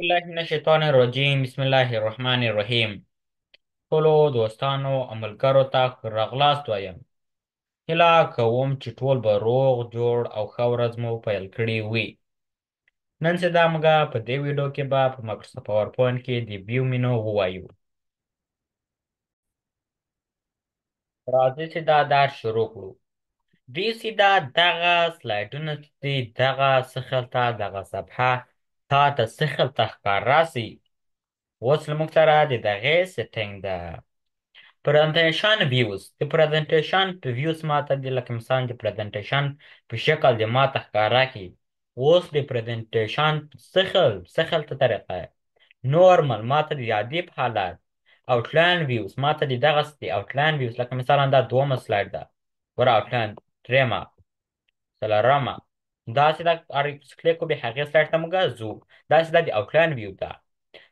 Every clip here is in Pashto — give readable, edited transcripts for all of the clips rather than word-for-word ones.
الله من الشیطان الرجیم بسم الله الرحمن الرحیم. ټولو دوستانو او ملګرو ته ښه راغلاست وایم. هیله کوم چې ټول به روغ جوړ او ښه ورځ مو پیل کړې وي. نن چې دا موږ په دې ویډیو کې به په مایکروسافټ پاورپوینټ کې د ویو مینو ووایو. راځئ چې دا درس شروع کړو. دوی سیده دغه سلایډونه چې دي دغه څخه ته دغه صفحه تا ته څخه ته ښکاره سي. اوس له موږ سره د دغې سیټینګ ده. پرزنټیشن ویوز د پرزنټیشن ویوز ماته د لکه مثلا د پرزنټیشن په شکل د ماته ښکاره کړي. اوس د پرزنټیشن څخل ته طریقه نورمال ماته د عادي په حالت اوټلاین ویوز ماته د دغه د اوټلاین ویوز لکه مثلا دا دومه سلاید ده ګوره اوټلاین درېمه څلورمه داسې دا کلیک وکړو بیا هغې سلاید ته موږ ځو. داسې دا د اوټلاین ویو ده.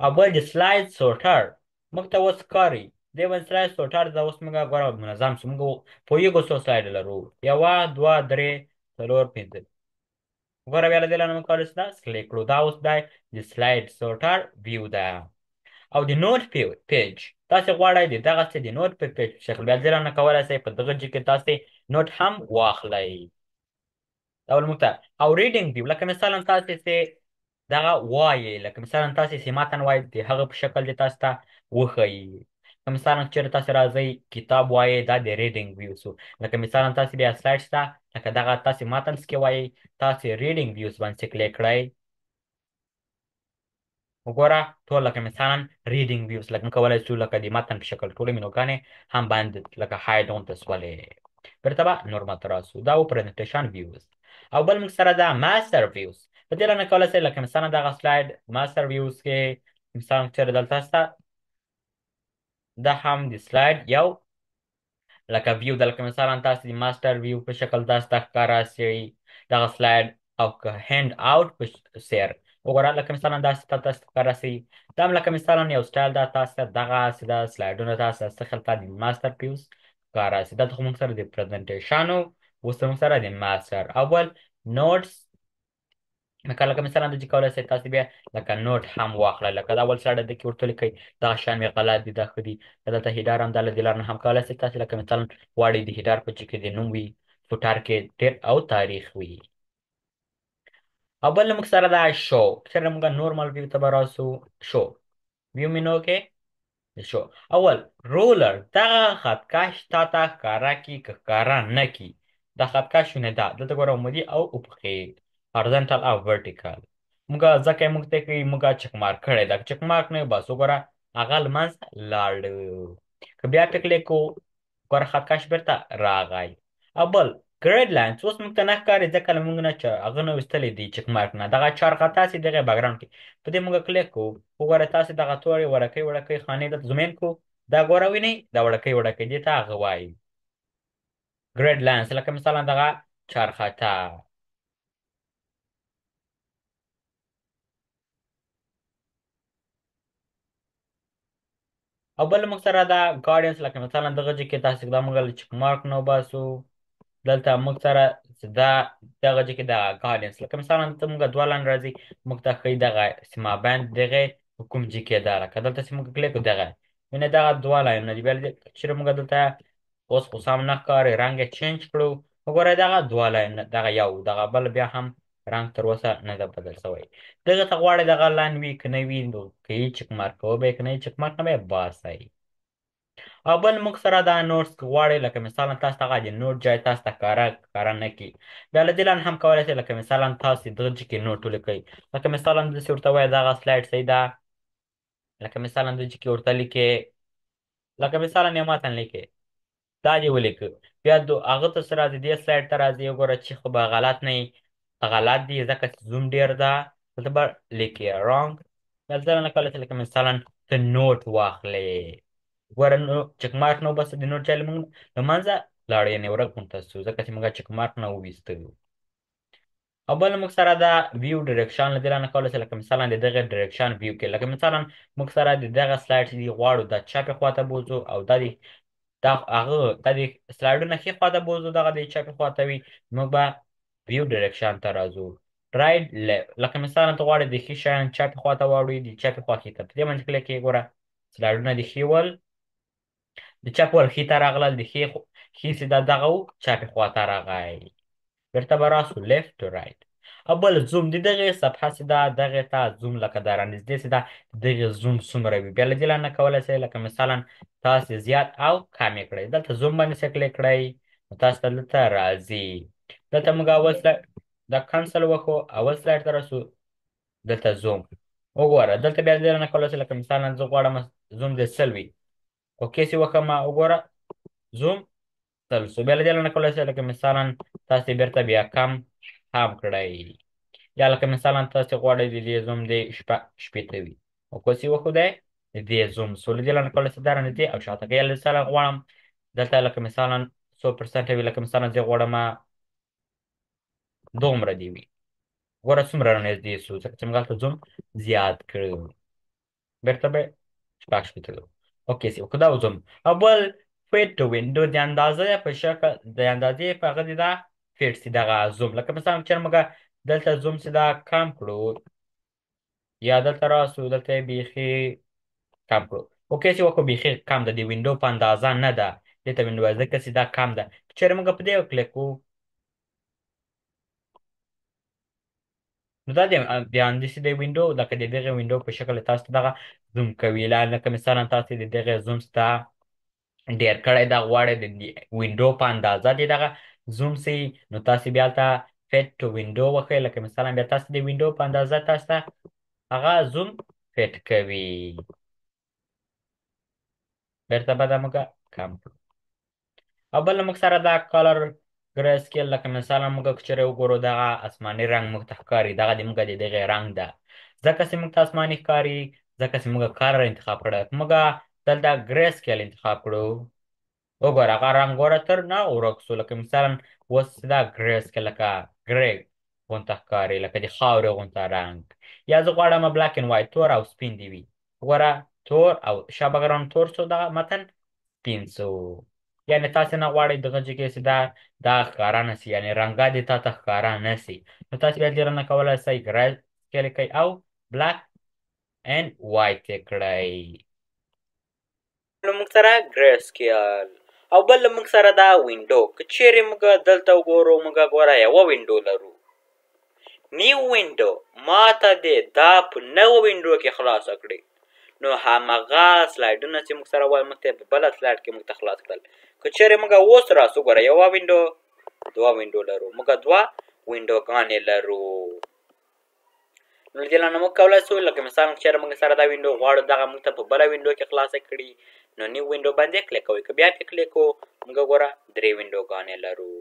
او بل د سلاید سورټر موږ ته اوس ښکاري. دې باندې سلاید سورټر دا اوس موږ ګوره منظم شو. موږ پوهېږو څو سلاید لرو. یوه دوه درې څلور پنځه. ګوره بیا له دې لانه موږ کولی شو دا سلیکټ کړو. دا اوس دی د سلاید سورټر ویو ده. او د نوټ پیج تاسې غواړئ د دغسې د نوټ پیج په شکل بیا دې لانه کولی شئ په دغه جي کې تاسې نوټ هم واخلئ. اول موږ ته او ریډینګ ویو لکه مثلا تاسې چې دغه وایي لکه مثلا تاسې چې متن وایي د هغه په شکل دې تاسو ته وښیي. که مثلا چېرې تاسې راځئ کتاب وایي دا د ریډینګ ویو سو. لکه مثلا تاسې بیا سلاید شته لکه دغه تاسې متن کې وایي تاسې ریډینګ ویوز باندې کلیک کړئ. وګوره ټول لکه مثلا ریډینګ ویوز لکه موږ کولی شو لکه د متن په شکل ټولې مینوګانې هم باندې لکه هاید اون ته سولې. بیرته به نورمال ته راسو. دا و پرزنټیشن ویوز. او بل موږ سره ده ماستر ویوز. په دې لانه کولی شئ لکه مثلا دغه سلاید ماستر ویوز کې مثلا چېرې دلته شته دا هم د سلاید یو لکه ویو ده. لکه مثلا تاسې د ماستر ویو په شکل تاسو ته ښکاره شي دغه سلاید او که هینډ اوټ په څیر وګوره لکه مثلا داسې تاسو ته ښکاره شي. دا هم لکه مثلا یو سټایل ده تاسو ته دغسې د سلایډونه تاسو ته څخه د ماستر ویوز ښکاره شي. دلته خو موږ سره د پرزنټیشن و اوس موږ سره د ماستر. اول نوټس لکه مثلا د چې کولی شئ تاسې بیا لکه نوټ هم واخلئ. لکه دا اول سلاید ده کې ورته ولیکئ دغه شیان مې غلط دي دا ښه دي. دلته هیډر هم دا له دې لارې نه هم کولی شئ تاسې لکه مثلا غواړئ د هیډر په چې کې د نوم وي فوټر کې ډېټ او تاریخ وي. او بل موږ سره دا شو چېرې موږ نورمال ویو ته به راسو. شو ویو مینو کې شو اول رولر دغه خطکش تا ته ښکاره کي که ښکاره نه کي. دا خطکشونه ده دلته ګوره عمودي او افقي هارزنټل او ورټیکل. موږ ځکه موږ ته کوي موږ چک مارک کړی ده. چک مارک نه بس وګوره هغه له منځه لاړه. که بیا پې کلیک کوو ګوره خطکش بېرته راغی. او بل ګریډ لاینز اوس موږ ته نه ښکاري ځکه له موږ نه چې هغه نه ویستلی دی چک مارک نه دغه چارخه تاسې دغه بیکګراونډ کې په دې موږ کلیک کوو وګوره تاسې دغه تورې وړکۍ خانې دلته زوم ان کړو دا ګوره وینئ دا وړکۍ دې ته هغه وایي ګریډ لاینز. لکه مثلا دغه چارخته او بل موږ سره دا ګارډینس لکه مثلا دغه ځای کې تاسې دا موږ له چک مارک نه وباسو. دلته موږ سره دا دغه ځای کې دغه ګارډینس لکه مثلا دلته موږ دوه لاین راځي موږ ته ښایي دغه سیمابند دغه په کوم ځای کې ده لکه دلته چې موږ کلیک کړو دغه وینئ دغه دوه لاینونه دي. بیا چېرې موږ دلته اوس خو سم نه ښکاري رنګ یې چینج کړو وګورئ دغه دوه لاین دغه یو دغه بل بیا هم رنګ تر اوسه نه ده بدل شوی. دغه ته غواړئ دغه لاین وي که نه وي نو که یې چک مارک کوو به یې که نه یې چک مارک نه به یې باسئ. او بل موږ سره دا نوټس که غواړئ لکه مثلا تاسو ته هغه د نوټ ځای تاسو ته ښکاره نه کړي بیا له دې لارې هم کولی شئ لکه مثلا تاسې دغه ځای کې نوټ ولیکئ. لکه مثلا داسې ورته ووایه دغه سلاید صحیح ده. لکه مثلا دغه ځای کې ورته لیکې لکه مثلا یو متن لیکې دا دې ولیکه بیا هغه ته څه راځي دې سلاید ته راځي وګوره چې خو به غلط نه وي غلط دي ځکه چې زوم ډېر ده دلته به لیکې رانګ. بیا دلته نه کولی شئ لکه مثلا ته نوټ واخلې ګوره نو چک مارک نه وباسه د نوټ ځای له منځه لاړ یعنې ورک مونته سو ځکه چې موږ چک مارک نه وویسته. او بل موږ سره دا ویو ډایرکشن له دې لارې نه کولی شئ لکه مثلا د دغه ډایرکشن ویو کې لکه مثلا موږ سره د دغه سلاید چې دي غواړو دا چپې خواته بوځو او دا د دا هغه دا د سلایډونه ښي خواته بوځو دغه د چپې خواته وي موږ به ویو ډایرکشن ته راځو. رايټ لیفت. لکه مثلا ته غواړې د ښي شیان چپې خوا ته واړوي د چپې خوا ښي ته. په دې باندې کلیک کړې، ګوره سلایډونه د ښي ول، د چپ ول ښي ته راغلل، د ښي سیده دغه و چپې خوا ته راغی. بیرته به راسو لیفت تو رایټ. او بل زوم د دغې صفحه سیده دغې ته زوم لکه دا رانږدې سیده دغې زوم څومره وي. بیا له دې لارې نه کولی شئ لکه مثلا تاسې زیات او کم یې کړئ. دلته زوم باندې سې کلیک کړئ نو تاسو ته دلته راځي. دلته موږ اول سلایډ دا کنسل وکړو، اول سلایډ ته راسو، دلته زوم وګوره. دلته بیا دې نه کولی شئ لکه مثلا زه غواړم زوم دې 100 وي، اوکې سې وکړم، وګوره زوم 100 شو. بیا له دې نه کولی شئ لکه مثلا تاسې بیرته بیا کم هم کړئ، یا لکه مثلا تاسې غواړئ د دې زوم دې شپېته وي، اوکې سې وښودی د دې زوم سو. له دې نه کولی شئ دا رانږدې او شاته کړئ. یا مثلا غواړم دلته لکه مثلا 100% وي، لکه مثلا زه غواړم دومره دې وي. ګوره څومره رانږدې سو ځکه چې موږ هلته زوم زیات کړی و. بیرته به شپږ شپېته و، اوکې سې وکړو. دا و زوم. او بل فیټ ټو وینډو د اندازې په شکل د اندازې په هغه دې دا فیټ سي دغه زوم. لکه مثلا چېرې موږ دلته زوم سي دا کم کړو یا دلته راسو دلته یې بیخي کم کړو، اوکې سې وکړو. بیخي کم ده، د وینډو په اندازه نه ده دې ته وینډو وایي ځکه چې دا کم ده. چېرې موږ په دې وکلیک کوو نو دا د هندسي د وینډو لکه د دغې وینډو په شکل تاسو ته دغه زوم کوي. لکه مثلا تاسې د دغې زوم سته ډېر کړی دا غواړئ د وینډو په اندازه دې دغه زوم سي نو تاسې بیا هلته فیټ ټو وینډو وښئ. لکه مثلا بیا تاسې د وینډو په اندازه تاسو ته هغه زوم فیټ کوي. بیرته به دا موږ کم کړو. او بل موږ سره دا کلر ګری سکیل لکه مثلا موږ که چېرې وګورو دغه اسماني رنګ موږ ته ښکاري، دغه د موږ د دغې رنګ ده ځکه چې موږ ته اسماني ښکاري، ځکه چې موږ کلر انتخاب کړی. موږ دلته ګری سکیل انتخاب کړو، وګوره هغه رنګ ګوره تر نه ورک سو. لکه مثلا اوس دا ګری سکیل لکه ګری غونته ښکاري، لکه د خاورې غونته رنګ. یا زه غواړم بلاک اینډ وایټ تور او سپین دې وي، وګوره تور او شا بګراونډ تور سو، دغه متن سپین سو. یعنې تاسې نه غواړئ دغه جګې چې دا ښکاره نه سي، یعنې رنګه دې تا ته ښکاره نه سي، نو تاسې بیا دې نه کولی شئ ګری سکیل کوئ او بلاک اینډ وایټ یې کړئ. نو موږ سره ګری سکیل او بل موږ سره دا وینډو. که چیرې موږ دلته وګورو، موږ ګوره یوه وینډو لرو، نیو وینډو. ما ته دې دا په نوه وینډو کې خلاصه کړې. نو همغه سلایډونه چې موږ سره وایي موږ ته یې په بله سلایډ کې موږ ته خلاص کړل. که چیرې موږ اوس راسو، ګوره یوه وینډو دوه وینډو لرو، موږ دوه وینډوګانې لرو. نو له دې نه موږ کولی شو لکه مثلا چېرې موږ سره دا وینډو غواړو دغه موږ ته په بله وینډو کې خلاصه کړي، نو نیو وینډو باندې کلیک کوئ. که بیا پې کلیک کوو موږ ګوره درې وینډوګانې لرو.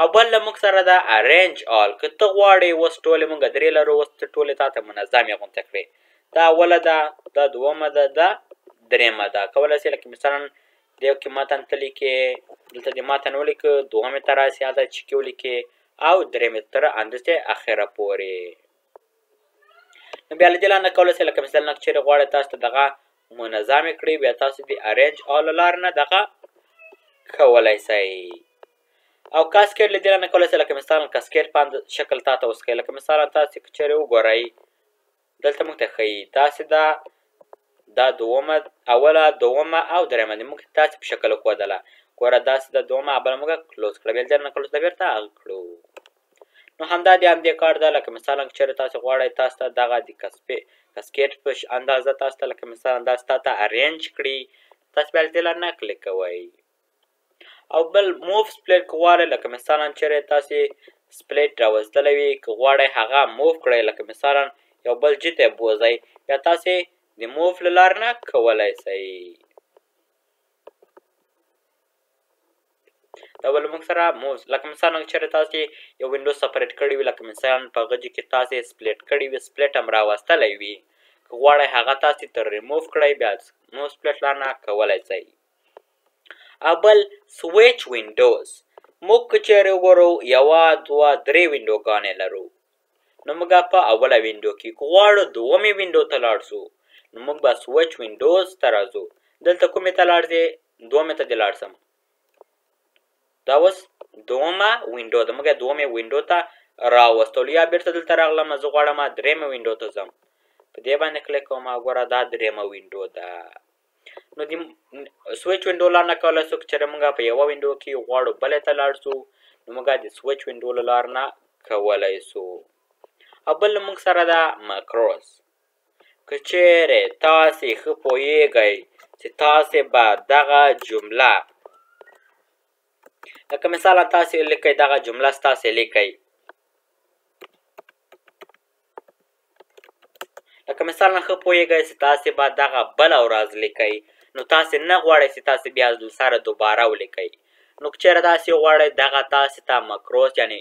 او بل له موږ سره دا ارینج آل. که ته غواړې اوس ټولې موږ درې لرو، اوس ته ټولې تا ته منظمې غونته کړې. دا اوله ده، دا دومه ده، دا درېیمه ده. کولی شې لکه مثلا د یو کې متن ته لیکې، دلته دې متن ولیکه، دومې ته راسې هلته چیکې ولیکې او درېیمې تر اندسې اخره پورې. نو بیا له دې لارې نه کولی شئ لکه مثلا چېرې غواړئ تاسو ته دغه منظمې کړئ، بیا تاسو د ارینج آل له لارې نه دغه کولی شئ. او کاسکیډ له دې نه کولی شئ لکه مثلا کاسکیډ په شکل تا ته وسکئ. لکه مثلا تاسې که چېرې وګورئ دلته موږ ته ښیي تاسې دا دومه، اوله، دومه او درېیمه دې موږ تاسې په شکل وښودله. ګوره داسې ده دومه، بله موږ کلوز کړه، بیا له دې نه کلوز ده بېرته حل کړو. نو همدا د همدې کار ده. لکه مثلا که چېرې تاسې غواړئ تاسو ته دغه د کاسکیډ په اندازه تاسو ته لکه مثلا داسې تا ته ارینج کړي، تاسې بیا له دې لارې نه کلیک کوئ. او بل موف سپلیټ که غواړئ لکه مثلا چېرې تاسې سپلیټ راوستلی وي، که غواړئ هغه موف کړئ، لکه مثلا یو بل جې ته یې بوځئ، بیا تاسې د موف له لارې نه کولی شئ. دا بل موږ سره موف لکه مثلا چېرې تاسې یو وینډو سپریټ کړی وي، لکه مثلا په هغه جې کې تاسې سپلیټ کړی وي، سپلیټ هم راوستلی وي، که غواړئ هغه تاسې تر ریموف کړئ، بیا موف سپلیټ لارې نه کولی شئ. او بل سویچ وینډوز. موږ که چېرې وګورو یوه، دوه، درې وینډوګانې لرو، نو موږ په اوله وینډو کې که غواړو دومې وینډو ته لاړ شو، نو موږ به سویچ وینډوز ته راځو. دلته کومې ته لاړ ځې؟ دومې ته دې لاړ شم. دا اوس دومه وینډو ده، موږ یې دومې وینډو ته راوستلو یا بیرته دلته راغلم زه غواړم درېیمه وینډو ته ځم په دې باندې کلیک کوم ګوره دا درېیمه وینډو ده نو د سویچ وینډو لار نه کولی شو چې موږ په یوه وینډو کې غواړو بلې ته لاړ شو نو موږ د سویچ وینډو له لار نه کولی شو او بل موږ سره ده ماکروس که چیرې تاسې ښه پوهیږئ چې تاسې به دغه جمله لکه مثالا تاسې لیکئ دغه جمله ستاسې لیکئ لکه مثالا ښه پوهیږئ چې تاسې به دغه بله ورځ لیکئ نو تاسې نه غواړئ چې تاسې بیا سره دوباره ولیکئ نو که چیرې تاسې غواړئ دغه تاسې ته مکروس یعنې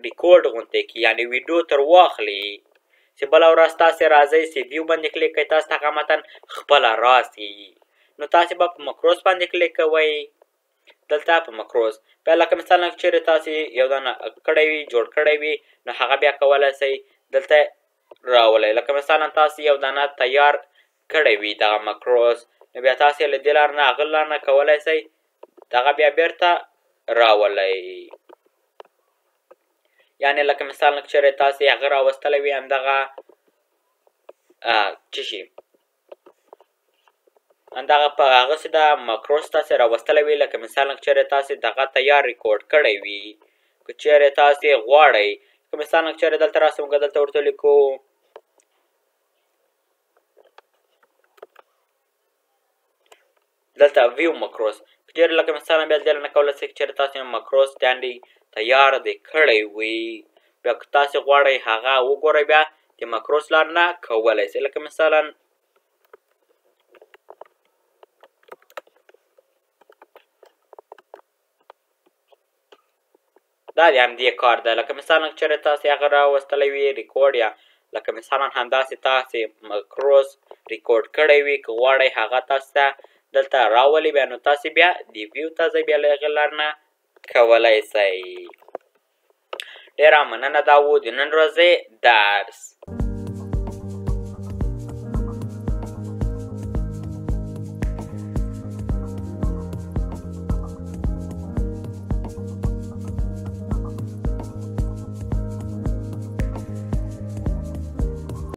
ریکورډ غوندې کړي یعنې ویډیو تر واخلي چې بله ورځ تاسې راځئ چې ویو باندې کلیک کوئ تاسو ته هغه متن خپله راسي نو تاسې به په مکروس باندې کلیک کوئ دلته په مکروس بیا لکه مثلا که چیرې تاسې یو دانه کړی وي جوړ کړی وي نو هغه بیا کولی شئ دلته راولئ لکه مثلا تاسې یو دانه تیار کړی وي دغه مکروس نو بیا تاسې له دې لار نه هغه لار نه کولی شئ دغه بیا بیرته راولئ یعنې لکه مثلا که چیرې تاسې هغه راوستلی وي همدغه څه شي همدغه په هغسې د مکروس تاسې راوستلی وي لکه مثلا که چیرې تاسې دغه تیار ریکورډ کړی وي که چیرې تاسې غواړئ که مثلا که چیرې دلته راسئ موږ دلته ورته لیکو دلته ویو مکروس که چیرې لکه مثلا بیا دې نه کولی شئ که چیرې تاسې مکروس ډانډي تیار دی کړی وي بیا که تاسې غواړئ هغه وګورئ بیا د مکروس لار نه کولی شئ لکه مثلا دا د همدې کار ده لکه مثلا که چیرې تاسې هغه راوستلی وي ریکورډ یا لکه مثلا همداسې تاسې مکروس ریکورډ کړی وي که غواړئ هغه تاسو ته دلته راولي بیا نو تاسې بیا د ویو ته ځئ بیا له هغې لار نه کولی شئ ډېره مننه دا و د نن ورځې درس